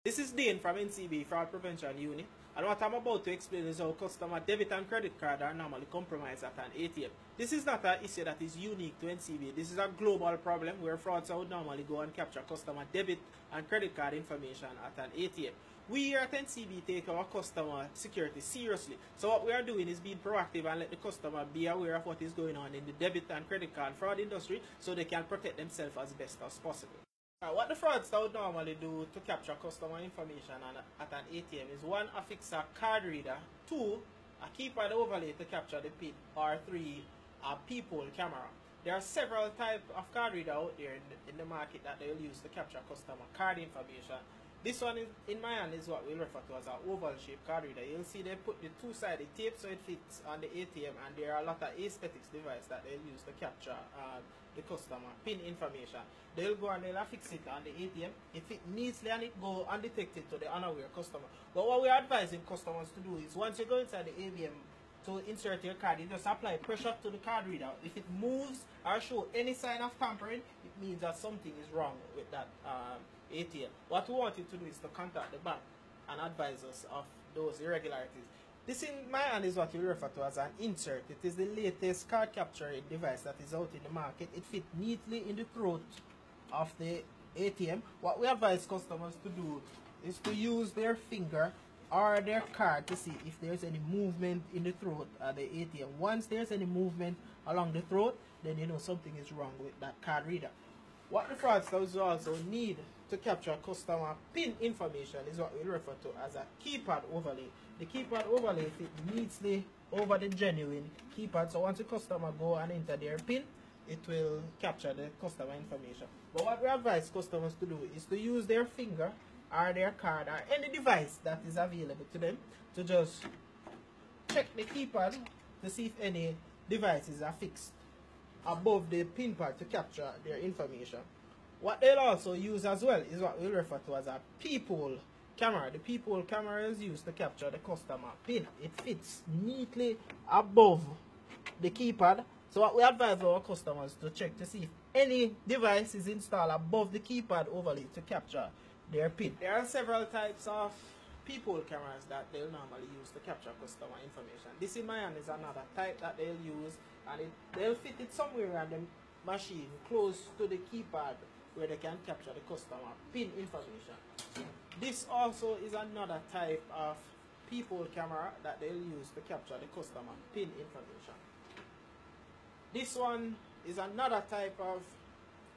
This is Dean from NCB Fraud Prevention Unit, and what I'm about to explain is how customer debit and credit card are normally compromised at an ATM. This is not an issue that is unique to NCB. This is a global problem where fraudsters would normally go and capture customer debit and credit card information at an ATM. We here at NCB take our customer security seriously. So what we are doing is being proactive and let the customer be aware of what is going on in the debit and credit card fraud industry so they can protect themselves as best as possible. What the fraudster would normally do to capture customer information at an ATM is 1. Affix a card reader, 2. A keypad overlay to capture the PIN, or 3. A peephole camera. There are several types of card reader out there in the market that they will use to capture customer card information. This one in my hand is what we'll refer to as an oval shaped card reader. You'll see they put the two-sided tape so it fits on the ATM, and there are a lot of aesthetics devices that they'll use to capture the customer PIN information. They'll go and they'll affix it on the ATM. It fits neatly and it go undetected to the unaware customer. But what we're advising customers to do is once you go inside the ATM to insert your card, you just apply pressure to the card reader. If it moves or show any sign of tampering, it means that something is wrong with that ATM. What we want you to do is to contact the bank and advise us of those irregularities. This in my hand is what you refer to as an insert. It is the latest card capturing device that is out in the market. It fits neatly in the throat of the ATM. What we advise customers to do is to use their finger or their card to see if there's any movement in the throat of the ATM. Once there's any movement along the throat, then you know something is wrong with that card reader. What the fraudsters also need to capture customer PIN information is what we refer to as a keypad overlay. The keypad overlay fits neatly over the genuine keypad, so once the customer go and enter their PIN, it will capture the customer information. But what we advise customers to do is to use their finger or their card or any device that is available to them to just check the keypad to see if any devices are fixed above the PIN pad to capture their information. What they'll also use as well is what we'll refer to as a peephole camera. The peephole camera is used to capture the customer PIN. It fits neatly above the keypad. So what we advise our customers to check to see if any device is installed above the keypad overlay to capture their PIN. There are several types of peephole cameras that they'll normally use to capture customer information. This in my hand is another type that they'll use, and they'll fit it somewhere on the machine close to the keypad where they can capture the customer PIN information. This also is another type of peephole camera that they'll use to capture the customer PIN information. This one is another type of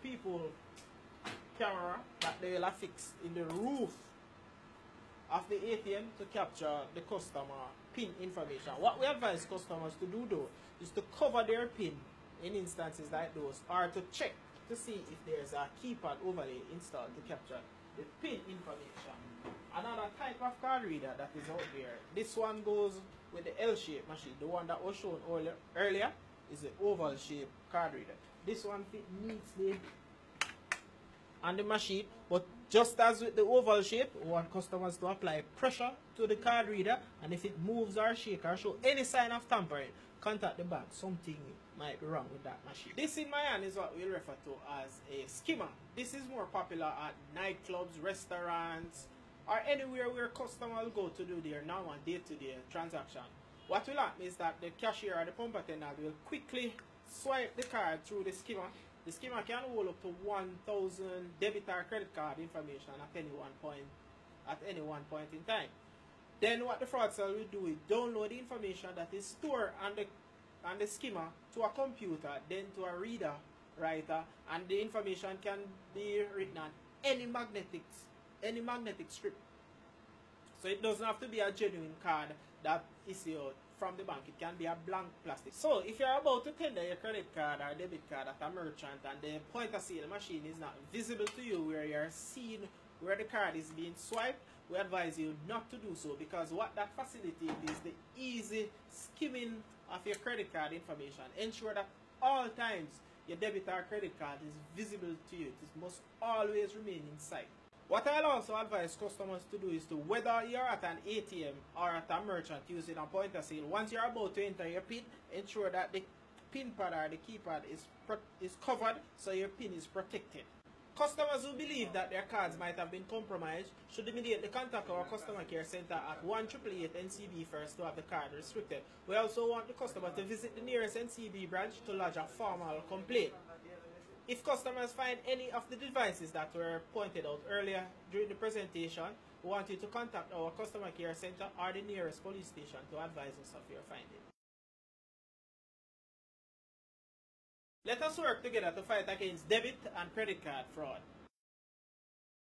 peephole camera that they will affix in the roof of the ATM to capture the customer PIN information. What we advise customers to do though is to cover their PIN in instances like those, or to check to see if there's a keypad overlay installed to capture the PIN information. Another type of card reader that is out there, this one goes with the L-shaped machine. The one that was shown earlier is the oval shaped card reader. This one fits neatly on the machine, but just as with the oval shape, we want customers to apply pressure to the card reader, and if it moves or shakes or show any sign of tampering, contact the bank. Something might be wrong with that machine. This in my hand is what we refer to as a skimmer. This is more popular at nightclubs, restaurants, or anywhere where customers will go to do their normal day-to-day transaction. What will happen is that the cashier or the pump attendant will quickly swipe the card through the skimmer. The skimmer can hold up to 1,000 debit or credit card information at any one point in time. Then what the fraudster will do is download the information that is stored on the skimmer to a computer, then to a reader writer, and the information can be written on any magnetic strip. So it doesn't have to be a genuine card that is issued from the bank. It can be a blank plastic. So if you're about to tender your credit card or debit card at a merchant and the point of sale machine is not visible to you where you're seeing where the card is being swiped, we advise you not to do so, because what that facilitates is the easy skimming of your credit card information. Ensure that all times your debit or credit card is visible to you. It must always remain in sight. What I'll also advise customers to do is to, whether you're at an ATM or at a merchant using a point of sale, once you're about to enter your PIN, ensure that the PIN pad or the keypad is covered so your PIN is protected. Customers who believe that their cards might have been compromised should immediately contact our customer care center at 1-888-NCB first to have the card restricted. We also want the customer to visit the nearest NCB branch to lodge a formal complaint. If customers find any of the devices that were pointed out earlier during the presentation, we want you to contact our customer care center or the nearest police station to advise us of your findings. Let us work together to fight against debit and credit card fraud.